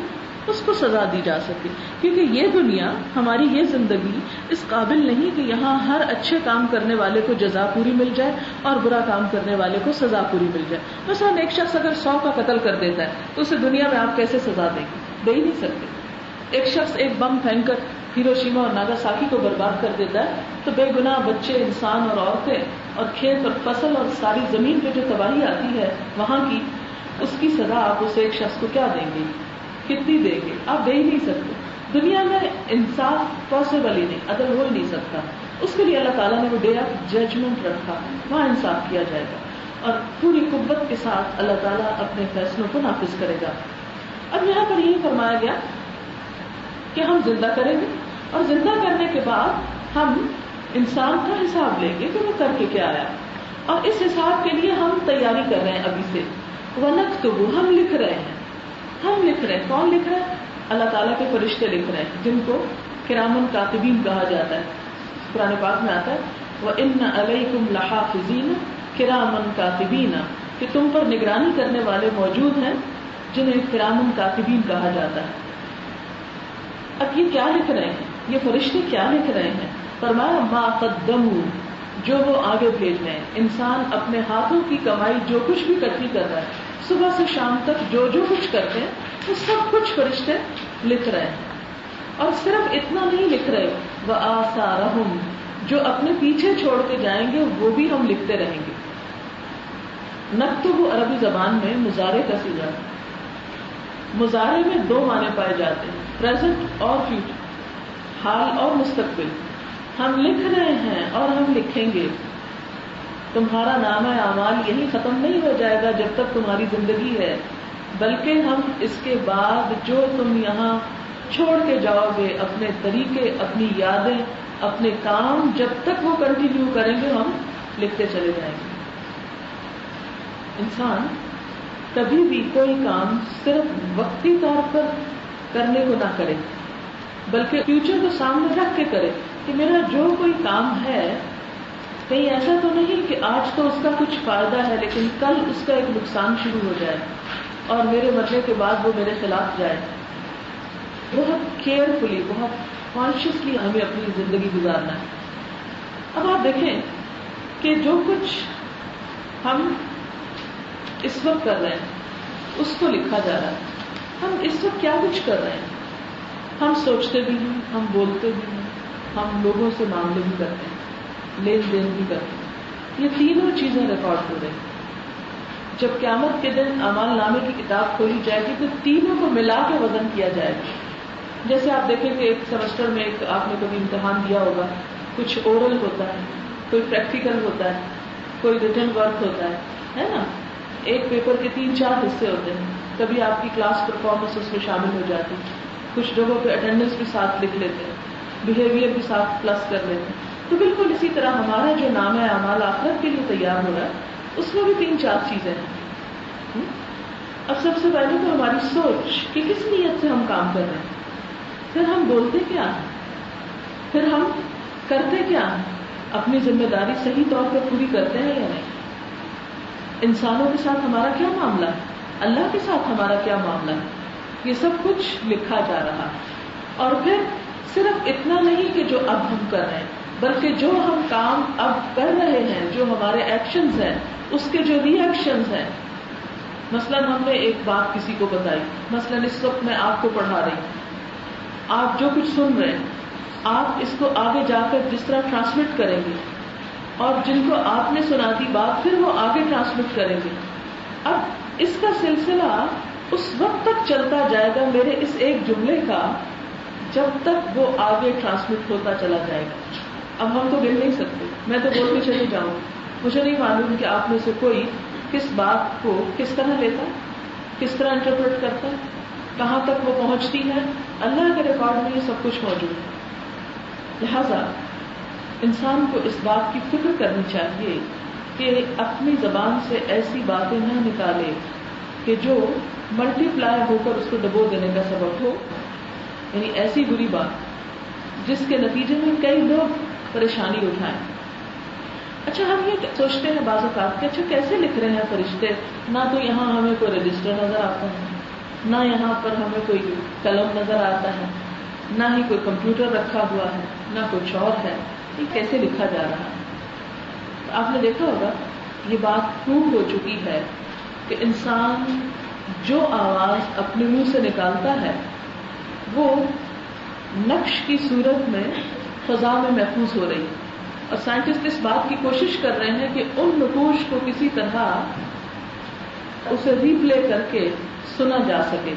اس کو سزا دی جا سکے. کیونکہ یہ دنیا، ہماری یہ زندگی اس قابل نہیں کہ یہاں ہر اچھے کام کرنے والے کو جزا پوری مل جائے اور برا کام کرنے والے کو سزا پوری مل جائے. مثلا ایک شخص اگر 100 کا قتل کر دیتا ہے تو اسے دنیا میں آپ کیسے سزا دیں گے؟ دے ہی نہیں سکتے. ایک شخص ایک بم پھینک کر ہیروشیما اور ناگاساکی کو برباد کر دیتا ہے تو بے گناہ بچے، انسان اور عورتیں اور کھیت اور فصل اور ساری زمین پہ جو تباہی آتی ہے وہاں کی، اس کی سزا آپ اسے ایک شخص کو کیا دیں گے؟ کتنی دیں گے؟ آپ دے ہی نہیں سکتے. دنیا میں انصاف پاسبل ہی نہیں، عدل ہو ہی نہیں سکتا. اس کے لیے اللہ تعالیٰ نے وہ ڈے آف ججمنٹ رکھا، وہاں انصاف کیا جائے گا اور پوری قوت کے ساتھ اللہ تعالیٰ اپنے فیصلوں کو نافذ کرے گا. اب یہاں پر یہی فرمایا گیا کہ ہم زندہ کریں گے، اور زندہ کرنے کے بعد ہم انسان کا حساب لیں گے کہ وہ کر کے کیا آیا. اور اس حساب کے لیے ہم تیاری کر رہے ہیں ابھی سے. وَنَكْتُبُ، ہم لکھ رہے ہیں. ہم لکھ رہے ہیں. کون لکھ رہے ہیں؟ اللہ تعالیٰ کے فرشتے لکھ رہے ہیں، جن کو کرامن کاتبین کہا جاتا ہے. قرآن پاک میں آتا ہے وَإِنَّ عَلَيْكُمْ لَحَافِظِينَ كِرَامًا كَاتِبِينَ، کہ تم پر نگرانی کرنے والے موجود ہیں جنہیں کرامن کاتبین کہا جاتا ہے. اب یہ کیا لکھ رہے ہیں؟ یہ فرشتے کیا لکھ رہے ہیں؟ فرمایا ما قدموا، جو وہ آگے بھیج رہے ہیں. انسان اپنے ہاتھوں کی کمائی جو کچھ بھی اکٹھی کر رہا ہے، صبح سے شام تک جو جو کچھ کرتے ہیں وہ سب کچھ فرشتے لکھ رہے ہیں. اور صرف اتنا نہیں لکھ رہے، وآثارہم، جو اپنے پیچھے چھوڑ کے جائیں گے وہ بھی ہم لکھتے رہیں گے. نکتب عربی زبان میں مضارع کا صیغہ ہے. مضارع میں دو معنی پائے جاتے ہیں، پریزنٹ اور فیوچر، حال اور مستقبل. ہم لکھ رہے ہیں اور ہم لکھیں گے. تمہارا نامہ اعمال یہی ختم نہیں ہو جائے گا جب تک تمہاری زندگی ہے، بلکہ ہم اس کے بعد جو تم یہاں چھوڑ کے جاؤ گے، اپنے طریقے، اپنی یادیں، اپنے کام، جب تک وہ کنٹینیو کریں گے ہم لکھتے چلے جائیں گے. انسان کبھی بھی کوئی کام صرف وقتی طور پر کرنے کو نہ کرے، بلکہ فیوچر کو سامنے رکھ کے کرے کہ میرا جو کوئی کام ہے کہیں ایسا تو نہیں کہ آج تو اس کا کچھ فائدہ ہے لیکن کل اس کا ایک نقصان شروع ہو جائے اور میرے مرنے کے بعد وہ میرے خلاف جائے. بہت کیئرفلی، بہت کانشیسلی ہمیں اپنی زندگی گزارنا ہے. اب آپ دیکھیں کہ جو کچھ ہم اس وقت کر رہے ہیں اس کو لکھا جا رہا ہے. ہم اس وقت کیا کچھ کر رہے ہیں؟ ہم سوچتے بھی ہیں، ہم بولتے بھی ہیں، ہم لوگوں سے معاملے بھی کرتے ہیں، لین دین بھی کرتے ہیں. یہ تینوں چیزیں ریکارڈ ہو رہی ہیں. جب قیامت کے دن اعمال نامے کی کتاب کھولی جائے گی تو تینوں کو ملا کے وزن کیا جائے گا. جیسے آپ دیکھیں کہ ایک سیمسٹر میں آپ نے کبھی امتحان دیا ہوگا، کچھ اورل ہوتا ہے، کوئی پریکٹیکل ہوتا ہے، کوئی ریٹن ورک ہوتا ہے نا. ایک پیپر کے 3-4 حصے ہوتے ہیں. کبھی آپ کی کلاس پرفارمنس اس میں شامل ہو جاتی، کچھ جگہوں پہ اٹینڈنس بھی ساتھ لکھ لیتے ہیں، بیہیویئر بھی ساتھ پلس کر لیتے ہیں. تو بالکل اسی طرح ہمارا جو نام ہے اعمال آخرت کے لیے تیار ہو رہا ہے، اس میں بھی 3-4 چیزیں ہیں. اب سب سے پہلے تو ہماری سوچ کہ کس نیت سے ہم کام کر رہے ہیں، پھر ہم بولتے کیا ہیں، پھر ہم کرتے کیا ہیں، اپنی ذمہ داری صحیح طور پر پوری کرتے ہیں یا نہیں، انسانوں کے ساتھ ہمارا کیا معاملہ ہے، اللہ کے ساتھ ہمارا کیا معاملہ ہے. یہ سب کچھ لکھا جا رہا ہے. اور پھر صرف اتنا نہیں کہ جو اب ہم کر رہے ہیں، بلکہ جو ہم کام اب کر رہے ہیں، جو ہمارے ایکشنز ہیں، اس کے جو ری ایکشنز ہیں. مثلاً ہم نے ایک بات کسی کو بتائی، مثلاً اس وقت میں آپ کو پڑھا رہی ہوں، آپ جو کچھ سن رہے ہیں، آپ اس کو آگے جا کر جس طرح ٹرانسمٹ کریں گے، اور جن کو آپ نے سنا دی بات پھر وہ آگے ٹرانسمٹ کریں گے. اب اس کا سلسلہ اس وقت تک چلتا جائے گا میرے اس ایک جملے کا، جب تک وہ آگے ٹرانسمٹ ہوتا چلا جائے گا. اب ہم تو گر نہیں سکتے، میں تو بول کے چلی جاؤں، مجھے نہیں معلوم کہ آپ میں سے کوئی کس بات کو کس طرح لیتا، کس طرح انٹرپریٹ کرتا ہے، کہاں تک وہ پہنچتی ہے. اللہ کے ریکارڈ میں یہ سب کچھ موجود ہے. لہذا انسان کو اس بات کی فکر کرنی چاہیے کہ اپنی زبان سے ایسی باتیں نہ نکالے کہ جو ملٹی پلائی ہو کر اس کو ڈبو دینے کا سبب ہو، یعنی ایسی بری بات جس کے نتیجے میں کئی لوگ پریشانی اٹھائیں. اچھا ہم یہ سوچتے ہیں بعض اوقات کہ اچھا کیسے لکھ رہے ہیں فرشتے، نہ تو یہاں ہمیں کوئی رجسٹر نظر آتا ہے، نہ یہاں پر ہمیں کوئی قلم نظر آتا ہے، نہ ہی کوئی کمپیوٹر رکھا ہوا ہے، نہ کچھ اور ہے، یہ کیسے لکھا جا رہا ہے. آپ نے دیکھا ہوگا یہ بات پروف ہو چکی ہے کہ انسان جو آواز اپنے منہ سے نکالتا ہے وہ نقش کی صورت میں فضا میں محفوظ ہو رہی ہے. اور سائنٹسٹ اس بات کی کوشش کر رہے ہیں کہ ان نقوش کو کسی طرح اسے ری پلے کر کے سنا جا سکے.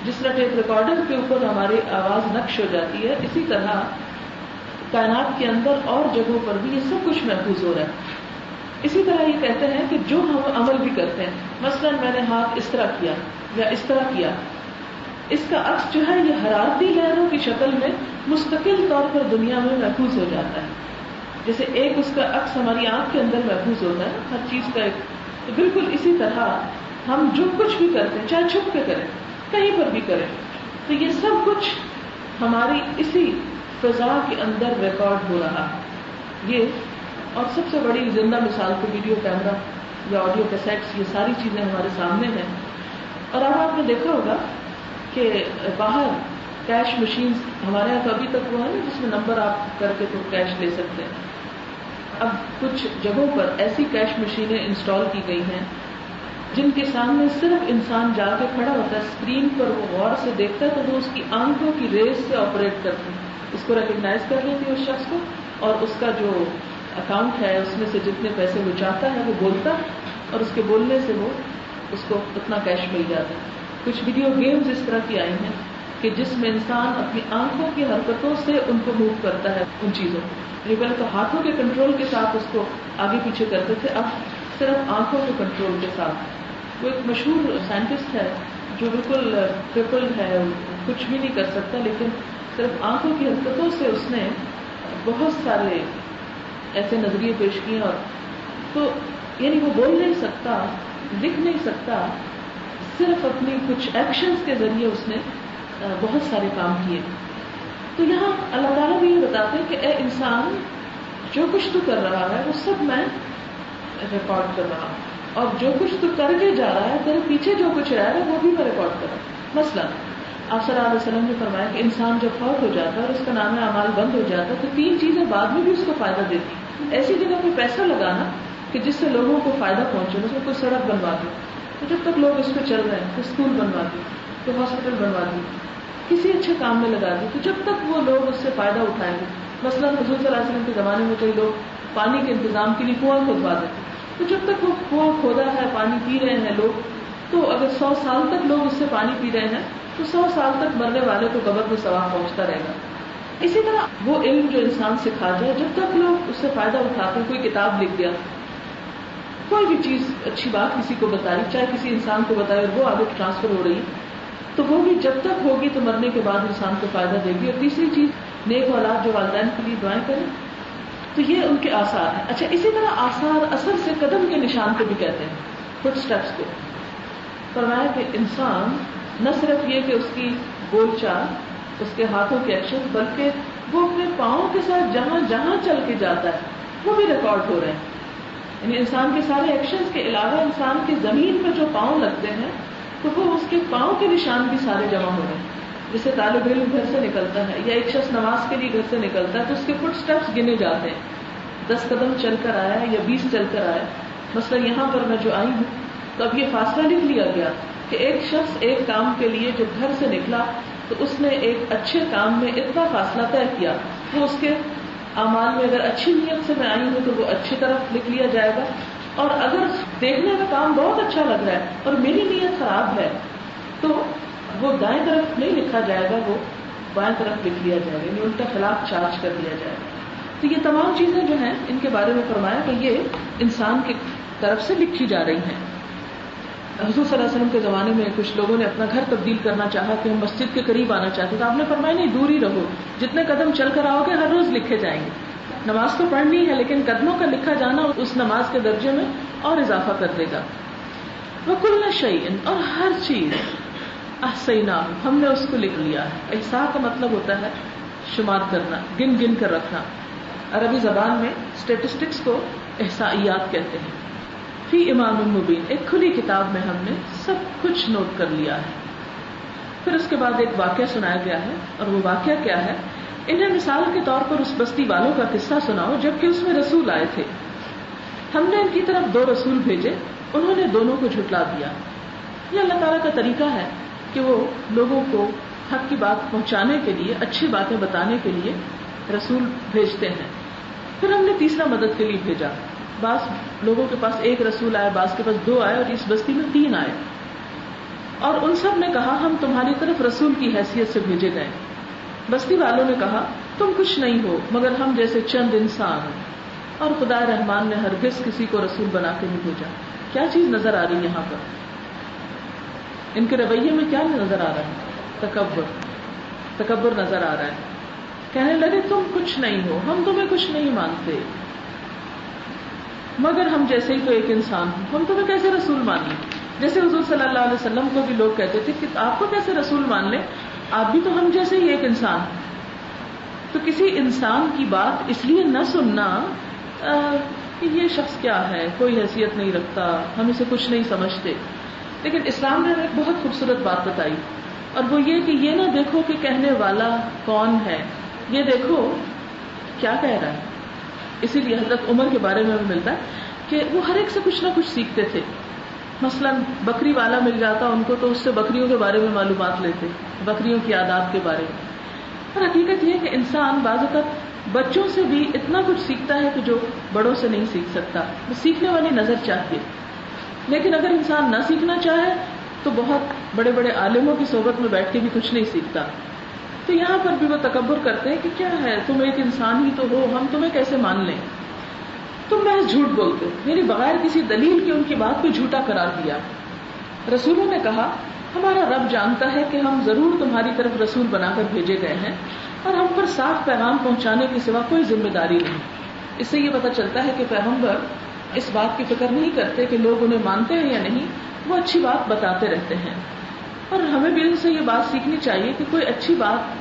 جس طرح ٹیپ ریکارڈر کے اوپر ہماری آواز نقش ہو جاتی ہے، اسی طرح کائنات کے اندر اور جگہوں پر بھی یہ سب کچھ محفوظ ہو رہا ہے. اسی طرح یہ کہتے ہیں کہ جو ہم عمل بھی کرتے ہیں، مثلا میں نے ہاتھ اس طرح کیا یا اس طرح کیا، اس کا عکس جو ہے یہ حرارتی لہروں کی شکل میں مستقل طور پر دنیا میں محفوظ ہو جاتا ہے. جیسے ایک اس کا عکس ہماری آنکھ کے اندر محفوظ ہوتا ہے ہر چیز کا ایک، تو بالکل اسی طرح ہم جو کچھ بھی کرتے ہیں، چاہے چھپ کے کریں، کہیں پر بھی کریں، تو یہ سب کچھ ہماری اسی فضا کے اندر ریکارڈ ہو رہا ہے. یہ اور سب سے بڑی زندہ مثال تو ویڈیو کیمرہ یا آڈیو کیسیٹس، یہ ساری چیزیں ہمارے سامنے ہیں. اور اب آپ نے دیکھا ہوگا کہ باہر کیش مشینز ہمارے یہاں تو ابھی تک وہ ہے نا جس میں نمبر آپ کر کے تو کیش لے سکتے ہیں. اب کچھ جگہوں پر ایسی کیش مشینیں انسٹال کی گئی ہیں جن کے سامنے صرف انسان جا کے کھڑا ہوتا ہے، اسکرین پر وہ غور سے دیکھتا ہے تو وہ اس کی آنکھوں کی ریز سے آپریٹ کرتی ہے، اس کو ریکگنائز کر لیتی ہے اس شخص کو، اور اس کا جو اکاؤنٹ ہے اس میں سے جتنے پیسے وہ چاہتا ہے وہ بولتا ہے، اور اس کے بولنے سے وہ اس کو اتنا کیش مل جاتا ہے. کچھ ویڈیو گیمز اس طرح کی آئی ہیں کہ جس میں انسان اپنی آنکھوں کی حرکتوں سے ان کو موو کرتا ہے ان چیزوں کو. پہلے تو ہاتھوں کے کنٹرول کے ساتھ اس کو آگے پیچھے کرتے تھے، اب صرف آنکھوں کے کنٹرول کے ساتھ. وہ ایک مشہور سائنٹسٹ ہے جو بالکل کرپل ہے، کچھ بھی نہیں کر سکتا، لیکن صرف آنکھوں کی حرکتوں سے اس نے بہت سارے ایسے نظریے پیش کیے. اور تو یعنی وہ بول نہیں سکتا، لکھ نہیں سکتا، صرف اپنی کچھ ایکشنز کے ذریعے اس نے بہت سارے کام کیے. تو یہاں اللہ تعالیٰ بھی یہ بتاتے ہیں کہ اے انسان، جو کچھ تو کر رہا ہے وہ سب میں ریکارڈ کر رہا ہوں، اور جو کچھ تو کر کے جا رہا ہے تیرے پیچھے جو کچھ رہ رہا ہے وہ بھی میں ریکارڈ کر رہا ہوں. مثلا آپ صلی اللہ علیہ وسلم نے فرمایا کہ انسان جب فوت ہو جاتا ہے اور اس کا نام اعمال بند ہو جاتا ہے تو 3 چیزیں بعد میں بھی اس کو فائدہ دیتی. ایسی جگہ پہ پیسہ لگانا کہ جس سے لوگوں کو فائدہ پہنچے، اس میں کوئی سڑک بنوا دو تو جب تک لوگ اس پہ چل رہے ہیں، کوئی اسکول بنوا دی، کوئی ہاسپٹل بنوا دی، کسی اچھے کام میں لگا دی، تو جب تک وہ لوگ اس سے فائدہ اٹھائیں گے. مثلا حضور صلی اللہ علیہ وسلم کے زمانے میں کئی لوگ پانی کے انتظام کے لیے کنواں کھودوا دیتے، تو جب تک وہ کنواں کھودا ہے، پانی پی رہے ہیں لوگ، تو اگر 100 سال تک لوگ اس سے پانی پی رہے ہیں تو 100 سال تک مرنے والے کو قبر میں ثواب پہنچتا رہے گا. اسی طرح وہ علم جو انسان سکھا جائے، جب تک لوگ اس سے فائدہ اٹھاتے ہیں، کوئی کتاب لکھ دیا، کوئی بھی چیز اچھی بات کسی کو بتائی، چاہے کسی انسان کو بتائے اور وہ آگے ٹرانسفر ہو رہی، تو وہ بھی جب تک ہوگی تو مرنے کے بعد انسان کو فائدہ دے گی. اور تیسری چیز نیک اولاد جو والدین کے لیے دعائیں کریں، تو یہ ان کے آثار ہیں. اچھا، اسی طرح آثار اثر سے قدم کے نشان کو بھی کہتے ہیں، فٹ سٹیپس کو. فرمایا کہ انسان نہ صرف یہ کہ اس کی بول چال، اس کے ہاتھوں کے ایکشن، بلکہ وہ اپنے پاؤں کے ساتھ جہاں جہاں چل کے جاتا ہے وہ بھی ریکارڈ ہو رہے ہیں. یعنی انسان کے سارے ایکشنز کے علاوہ انسان کی زمین پر جو پاؤں لگتے ہیں تو وہ اس کے پاؤں کے نشان بھی سارے جمع ہو رہے ہیں. جیسے طالب علم گھر سے نکلتا ہے یا ایک شخص نماز کے لیے گھر سے نکلتا ہے تو اس کے فٹ سٹیپس گنے جاتے ہیں. 10 قدم چل کر آیا یا 20 چل کر آیا. مثلا یہاں پر میں جو آئی ہوں تو اب یہ فاصلہ لکھ لیا گیا کہ ایک شخص ایک کام کے لیے جب گھر سے نکلا تو اس نے ایک اچھے کام میں اتنا فاصلہ طے کیا. وہ اس کے اعمال میں اگر اچھی نیت سے میں آئی ہوں تو وہ اچھی طرف لکھ لیا جائے گا، اور اگر دیکھنے میں کام بہت اچھا لگ رہا ہے اور میری نیت خراب ہے تو وہ دائیں طرف نہیں لکھا جائے گا، وہ بائیں طرف لکھ لیا جائے گا، یعنی ان کا خلاف چارج کر دیا جائے گا. تو یہ تمام چیزیں جو ہیں ان کے بارے میں فرمایا کہ یہ انسان کی طرف سے لکھی جا رہی ہیں. حضور صلی اللہ علیہ وسلم کے زمانے میں کچھ لوگوں نے اپنا گھر تبدیل کرنا چاہا کہ ہم مسجد کے قریب آنا چاہتے، تو آپ نے فرمایا نہیں، دور ہی رہو، جتنے قدم چل کر آؤ گے ہر روز لکھے جائیں گے. نماز تو پڑھنی ہے لیکن قدموں کا لکھا جانا اس نماز کے درجے میں اور اضافہ کر دے گا. وَكُلَّ شَيْءٍ، اور ہر چیز، احصیناہ، ہم نے اس کو لکھ لیا ہے. احصاء کا مطلب ہوتا ہے شمار کرنا، گن گن کر رکھنا. عربی زبان میں اسٹیٹسٹکس کو احصائیات کہتے ہیں. فی امام مبین، ایک کھلی کتاب میں ہم نے سب کچھ نوٹ کر لیا ہے. پھر اس کے بعد ایک واقعہ سنایا گیا ہے، اور وہ واقعہ کیا ہے؟ انہیں مثال کے طور پر اس بستی والوں کا قصہ سناؤ جبکہ اس میں رسول آئے تھے. ہم نے ان کی طرف 2 رسول بھیجے، انہوں نے دونوں کو جھٹلا دیا. یہ اللہ تعالیٰ کا طریقہ ہے کہ وہ لوگوں کو حق کی بات پہنچانے کے لیے، اچھی باتیں بتانے کے لیے رسول بھیجتے ہیں. پھر ہم نے تیسرا مدد کے لیے بھیجا. بعض لوگوں کے پاس 1 رسول آیا، بعض کے پاس 2 آئے، اور اس بستی میں 3 آئے. اور ان سب نے کہا ہم تمہاری طرف رسول کی حیثیت سے بھیجے گئے. بستی والوں نے کہا تم کچھ نہیں ہو مگر ہم جیسے چند انسان، اور خدا رحمان نے ہرگز کسی کو رسول بنا کے نہیں بھیجا. کیا چیز نظر آ رہی ہے یہاں پر؟ ان کے رویے میں کیا نظر آ رہا ہے؟ تکبر نظر آ رہا ہے. کہنے لگے تم کچھ نہیں ہو، ہم تمہیں کچھ نہیں مانتے مگر ہم جیسے ہی تو ایک انسان ہوں، ہم تمہیں کیسے رسول مان لیں؟ جیسے حضور صلی اللہ علیہ وسلم کو بھی لوگ کہتے تھے کہ آپ کو کیسے رسول مان لیں، آپ بھی تو ہم جیسے ہی ایک انسان ہیں. تو کسی انسان کی بات اس لیے نہ سننا کہ یہ شخص کیا ہے، کوئی حیثیت نہیں رکھتا، ہم اسے کچھ نہیں سمجھتے. لیکن اسلام نے ایک بہت خوبصورت بات بتائی، اور وہ یہ کہ یہ نہ دیکھو کہ کہنے والا کون ہے، یہ دیکھو کیا کہہ رہا ہے. اسی لیے حضرت عمر کے بارے میں ہمیں ملتا ہے کہ وہ ہر ایک سے کچھ نہ کچھ سیکھتے تھے. مثلا بکری والا مل جاتا ان کو تو اس سے بکریوں کے بارے میں معلومات لیتے، بکریوں کی عادات کے بارے میں. اور حقیقت یہ ہے کہ انسان بعض اوقات بچوں سے بھی اتنا کچھ سیکھتا ہے کہ جو بڑوں سے نہیں سیکھ سکتا. وہ سیکھنے والی نظر چاہیے. لیکن اگر انسان نہ سیکھنا چاہے تو بہت بڑے بڑے عالموں کی صحبت میں بیٹھ کے بھی کچھ نہیں سیکھتا. تو یہاں پر بھی وہ تکبر کرتے ہیں کہ کیا ہے، تم ایک انسان ہی تو ہو، ہم تمہیں کیسے مان لیں. تم محض جھوٹ بولتے ہو، یعنی بغیر کسی دلیل کے ان کی بات کو جھوٹا قرار دیا. رسولوں نے کہا ہمارا رب جانتا ہے کہ ہم ضرور تمہاری طرف رسول بنا کر بھیجے گئے ہیں، اور ہم پر صاف پیغام پہنچانے کے سوا کوئی ذمہ داری نہیں. اس سے یہ پتہ چلتا ہے کہ پیغمبر اس بات کی فکر نہیں کرتے کہ لوگ انہیں مانتے ہیں یا نہیں، وہ اچھی بات بتاتے رہتے ہیں. اور ہمیں بھی ان سے یہ بات سیکھنی چاہیے کہ کوئی اچھی بات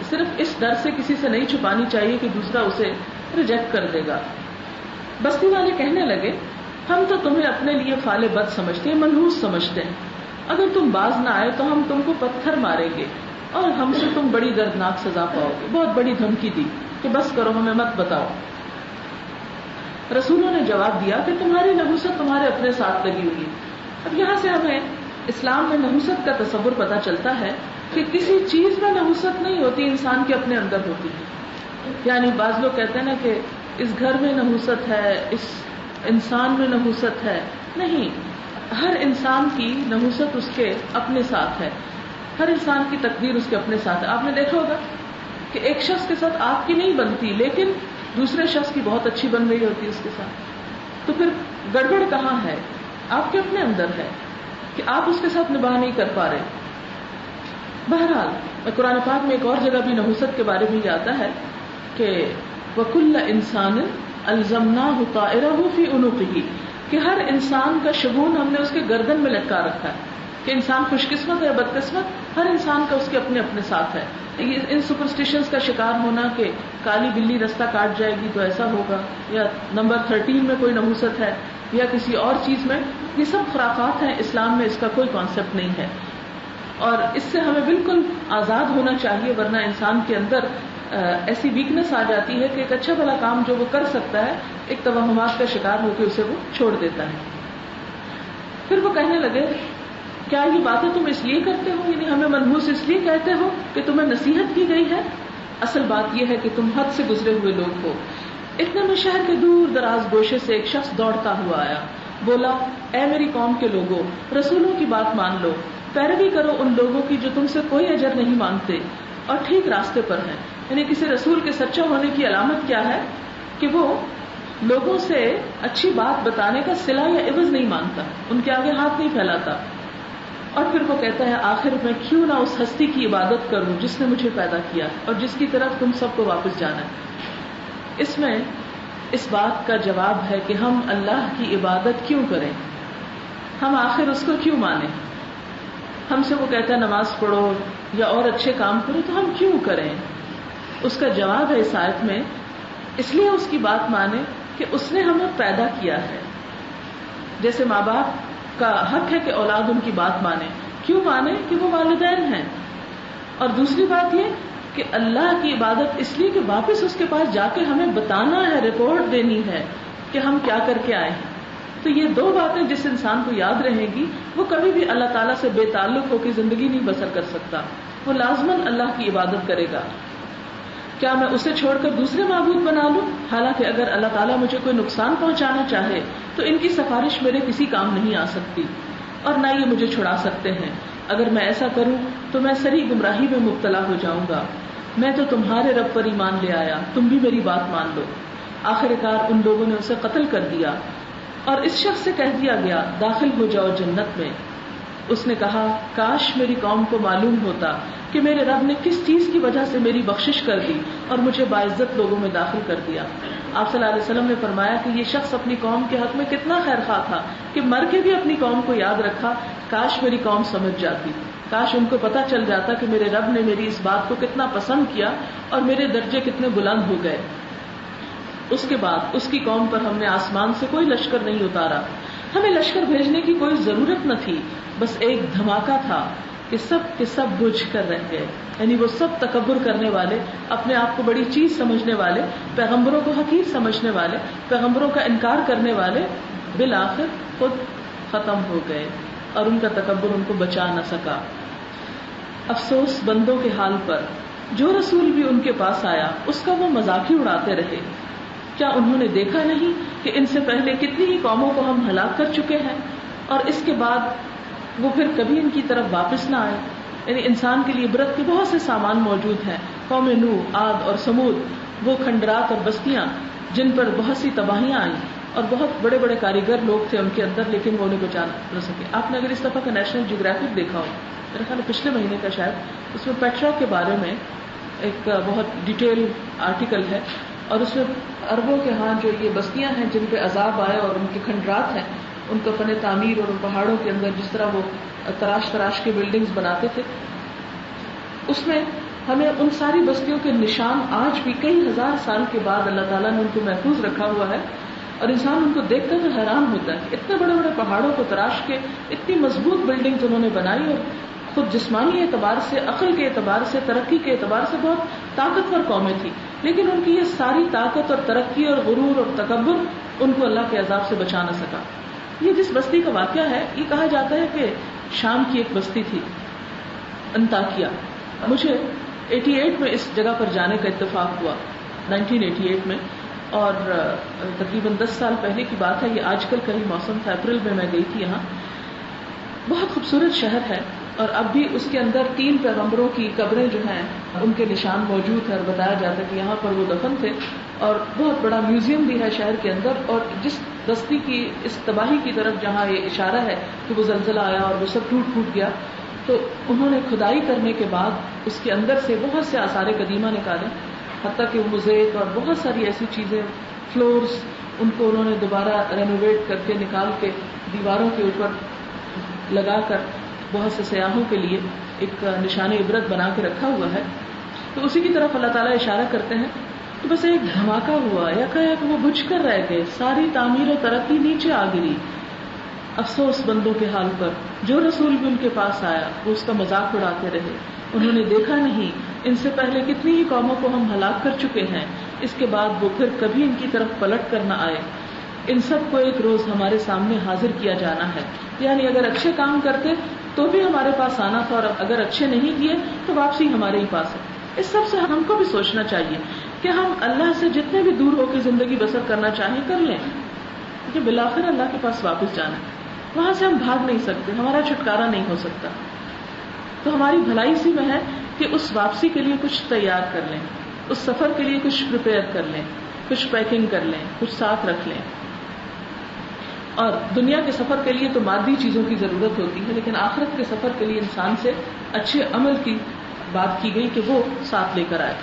صرف اس ڈر سے کسی سے نہیں چھپانی چاہیے کہ دوسرا اسے ریجیکٹ کر دے گا. بستی والے کہنے لگے ہم تو تمہیں اپنے لیے فعال بد سمجھتے ہیں، منحوس سمجھتے ہیں. اگر تم باز نہ آئے تو ہم تم کو پتھر ماریں گے اور ہم سے تم بڑی دردناک سزا پاؤ گے. بہت بڑی دھمکی دی کہ بس کرو، ہمیں مت بتاؤ. رسولوں نے جواب دیا کہ تمہاری نحوست تمہارے اپنے ساتھ لگی ہوئی. اب یہاں سے ہمیں اسلام میں نحوست کا تصور پتہ چلتا ہے کہ کسی چیز میں نحوست نہیں ہوتی، انسان کے اپنے اندر ہوتی ہے. یعنی بعض لوگ کہتے ہیں نا کہ اس گھر میں نحوست ہے، اس انسان میں نحوست ہے. نہیں، ہر انسان کی نحوست اس کے اپنے ساتھ ہے. ہر انسان کی تقدیر اس کے اپنے ساتھ ہے. آپ نے دیکھا ہوگا کہ ایک شخص کے ساتھ آپ کی نہیں بنتی لیکن دوسرے شخص کی بہت اچھی بن رہی ہوتی ہے اس کے ساتھ. تو پھر گڑبڑ کہاں ہے؟ آپ کے اپنے اندر ہے کہ آپ اس کے ساتھ نباہ نہیں کر پا رہے. بہرحال قرآن پاک میں ایک اور جگہ بھی نحوست کے بارے میں آتا ہے کہ وَكُلَّ إِنسَانٍ أَلْزَمْنَاهُ طَائِرَهُ فِي عُنُقِهِ کہ ہر انسان کا شگون ہم نے اس کے گردن میں لٹکا رکھا ہے. کہ انسان خوش قسمت ہے یا بد قسمت، ہر انسان کا اس کے اپنے اپنے ساتھ ہے. ان سپرسٹیشنز کا شکار ہونا کہ کالی بلی رستہ کاٹ جائے گی تو ایسا ہوگا، یا نمبر 13 میں کوئی نحوست ہے یا کسی اور چیز میں، یہ سب خرافات ہیں. اسلام میں اس کا کوئی کانسیپٹ نہیں ہے اور اس سے ہمیں بالکل آزاد ہونا چاہیے، ورنہ انسان کے اندر ایسی ویکنس آ جاتی ہے کہ ایک اچھا بھلا کام جو وہ کر سکتا ہے ایک توہمات کا شکار ہو کے اسے وہ چھوڑ دیتا ہے. پھر وہ کہنے لگے کیا یہ باتیں تم اس لیے کرتے ہو، یعنی ہمیں منحوس اس لیے کہتے ہو کہ تمہیں نصیحت کی گئی ہے؟ اصل بات یہ ہے کہ تم حد سے گزرے ہوئے لوگ ہو. اتنے میں شہر کے دور دراز گوشے سے ایک شخص دوڑتا ہوا آیا. بولا اے میری قوم کے لوگوں، رسولوں کی بات مان لو، پیروی کرو ان لوگوں کی جو تم سے کوئی اجر نہیں مانگتے اور ٹھیک راستے پر ہیں. یعنی کسی رسول کے سچا ہونے کی علامت کیا ہے کہ وہ لوگوں سے اچھی بات بتانے کا صلہ یا عوض نہیں مانگتا، ان کے آگے ہاتھ نہیں پھیلاتا. اور پھر وہ کہتا ہے آخر میں کیوں نہ اس ہستی کی عبادت کروں جس نے مجھے پیدا کیا اور جس کی طرف تم سب کو واپس جانا ہے. اس میں اس بات کا جواب ہے کہ ہم اللہ کی عبادت کیوں کریں، ہم آخر اس کو کیوں مانیں. ہم سے وہ کہتا ہے نماز پڑھو یا اور اچھے کام کرو تو ہم کیوں کریں. اس کا جواب ہے اس آیت میں اس لیے اس کی بات مانیں کہ اس نے ہمیں پیدا کیا ہے. جیسے ماں باپ کا حق ہے کہ اولاد ان کی بات مانے. کیوں مانے؟ کہ وہ والدین ہیں. اور دوسری بات یہ کہ اللہ کی عبادت اس لیے کہ واپس اس کے پاس جا کے ہمیں بتانا ہے، رپورٹ دینی ہے کہ ہم کیا کر کے آئے ہیں. تو یہ دو باتیں جس انسان کو یاد رہیں گی وہ کبھی بھی اللہ تعالیٰ سے بے تعلق ہو کے زندگی نہیں بسر کر سکتا. وہ لازماً اللہ کی عبادت کرے گا. کیا میں اسے چھوڑ کر دوسرے معبود بنا لوں؟ حالانکہ اگر اللہ تعالیٰ مجھے کوئی نقصان پہنچانا چاہے تو ان کی سفارش میرے کسی کام نہیں آ سکتی اور نہ یہ مجھے چھڑا سکتے ہیں. اگر میں ایسا کروں تو میں سری گمراہی میں مبتلا ہو جاؤں گا. میں تو تمہارے رب پر ایمان لے آیا، تم بھی میری بات مان لو. آخر کار ان لوگوں نے اسے قتل کر دیا اور اس شخص سے کہہ دیا گیا داخل ہو جاؤ جنت میں. اس نے کہا کاش میری قوم کو معلوم ہوتا کہ میرے رب نے کس چیز کی وجہ سے میری بخشش کر دی اور مجھے باعزت لوگوں میں داخل کر دیا. آپ صلی اللہ علیہ وسلم نے فرمایا کہ یہ شخص اپنی قوم کے حق میں کتنا خیر خواہ تھا کہ مر کے بھی اپنی قوم کو یاد رکھا. کاش میری قوم سمجھ جاتی، کاش ان کو پتا چل جاتا کہ میرے رب نے میری اس بات کو کتنا پسند کیا اور میرے درجے کتنے بلند ہو گئے. اس کے بعد اس کی قوم پر ہم نے آسمان سے کوئی لشکر نہیں اتارا. ہمیں لشکر بھیجنے کی کوئی ضرورت نہ تھی، بس ایک دھماکہ تھا کہ سب کے سب بجھ کر رہ گئے. یعنی وہ سب تکبر کرنے والے، اپنے آپ کو بڑی چیز سمجھنے والے، پیغمبروں کو حقیر سمجھنے والے، پیغمبروں کا انکار کرنے والے بالآخر خود ختم ہو گئے اور ان کا تکبر ان کو بچا نہ سکا. افسوس بندوں کے حال پر، جو رسول بھی ان کے پاس آیا اس کا وہ مذاق ہی اڑاتے رہے. کیا انہوں نے دیکھا نہیں کہ ان سے پہلے کتنی ہی قوموں کو ہم ہلاک کر چکے ہیں اور اس کے بعد وہ پھر کبھی ان کی طرف واپس نہ آئے. یعنی انسان کے لیے عبرت کے بہت سے سامان موجود ہیں. قوم نوح، عاد اور سمود، وہ کھنڈرات اور بستیاں جن پر بہت سی تباہیاں آئیں اور بہت بڑے بڑے کاریگر لوگ تھے ان کے اندر، لیکن وہ انہیں بچا نہ سکے. آپ نے اگر اس دفعہ کا نیشنل جیوگرافک دیکھا ہو، میرے خیال پچھلے مہینے کا شاید، اس میں پیٹرا کے بارے میں ایک بہت ڈیٹیل آرٹیکل ہے اور اس میں عربوں کے ہاں جو یہ بستیاں ہیں جن پہ عذاب آئے اور ان کے کھنڈرات ہیں، ان کا فن تعمیر اور ان پہاڑوں کے اندر جس طرح وہ تراش کے بلڈنگز بناتے تھے، اس میں ہمیں ان ساری بستیوں کے نشان آج بھی کئی ہزار سال کے بعد اللہ تعالیٰ نے ان کو محفوظ رکھا ہوا ہے. اور انسان ان کو دیکھتا تو حیران ہوتا ہے کہ اتنے بڑے بڑے پہاڑوں کو تراش کے اتنی مضبوط بلڈنگز انہوں نے بنائی اور خود جسمانی اعتبار سے، عقل کے اعتبار سے، ترقی کے اعتبار سے بہت طاقتور قومیں تھی، لیکن ان کی یہ ساری طاقت اور ترقی اور غرور اور تکبر ان کو اللہ کے عذاب سے بچا نہ سکا. یہ جس بستی کا واقعہ ہے، یہ کہا جاتا ہے کہ شام کی ایک بستی تھی انطاکیہ. مجھے 88 میں اس جگہ پر جانے کا اتفاق ہوا، 1988 میں، اور تقریباً 10 سال پہلے کی بات ہے. یہ آج کل کا ہی موسم تھا، اپریل میں گئی تھی. یہاں بہت خوبصورت شہر ہے اور اب بھی اس کے اندر 3 پیغمبروں کی قبریں جو ہیں ان کے نشان موجود ہیں، اور بتایا جاتا ہے کہ یہاں پر وہ دفن تھے. اور بہت بڑا میوزیم بھی ہے شہر کے اندر. اور جس بستی کی اس تباہی کی طرف جہاں یہ اشارہ ہے کہ وہ زلزلہ آیا اور وہ سب ٹوٹ پھوٹ گیا، تو انہوں نے کھدائی کرنے کے بعد اس کے اندر سے بہت سے آثار قدیمہ نکالے، حتیٰ کہ موزیک اور بہت ساری ایسی چیزیں، فلورز، ان کو انہوں نے دوبارہ رینوویٹ کر کے نکال کے دیواروں کے اوپر لگا کر بہت سے سیاحوں کے لیے ایک نشان عبرت بنا کے رکھا ہوا ہے. تو اسی کی طرف اللہ تعالیٰ اشارہ کرتے ہیں. تو بس ایک دھماکہ ہوا، یکایک وہ بجھ کر رہ گئے، ساری تعمیر و ترقی نیچے آ گری. افسوس بندوں کے حال پر، جو رسول بھی ان کے پاس آیا وہ اس کا مذاق اڑاتے رہے. انہوں نے دیکھا نہیں ان سے پہلے کتنی ہی قوموں کو ہم ہلاک کر چکے ہیں، اس کے بعد وہ پھر کبھی ان کی طرف پلٹ کر نہ آئے. ان سب کو ایک روز ہمارے سامنے حاضر کیا جانا ہے. یعنی اگر اچھے کام کرتے تو بھی ہمارے پاس آنا تھا، اور اگر اچھے نہیں کیے تو واپسی ہمارے ہی پاس ہے. اس سب سے ہم کو بھی سوچنا چاہیے کہ ہم اللہ سے جتنے بھی دور ہو کے زندگی بسر کرنا چاہیں کر لیں، کیونکہ بالآخر اللہ کے پاس واپس جانا ہے. وہاں سے ہم بھاگ نہیں سکتے، ہمارا چھٹکارا نہیں ہو سکتا. تو ہماری بھلائی اسی میں ہے کہ اس واپسی کے لیے کچھ تیار کر لیں، اس سفر کے لیے کچھ پریپیئر کر لیں، کچھ پیکنگ کر لیں، کچھ ساتھ رکھ لیں. اور دنیا کے سفر کے لیے تو مادی چیزوں کی ضرورت ہوتی ہے، لیکن آخرت کے سفر کے لیے انسان سے اچھے عمل کی بات کی گئی کہ وہ ساتھ لے کر آئے.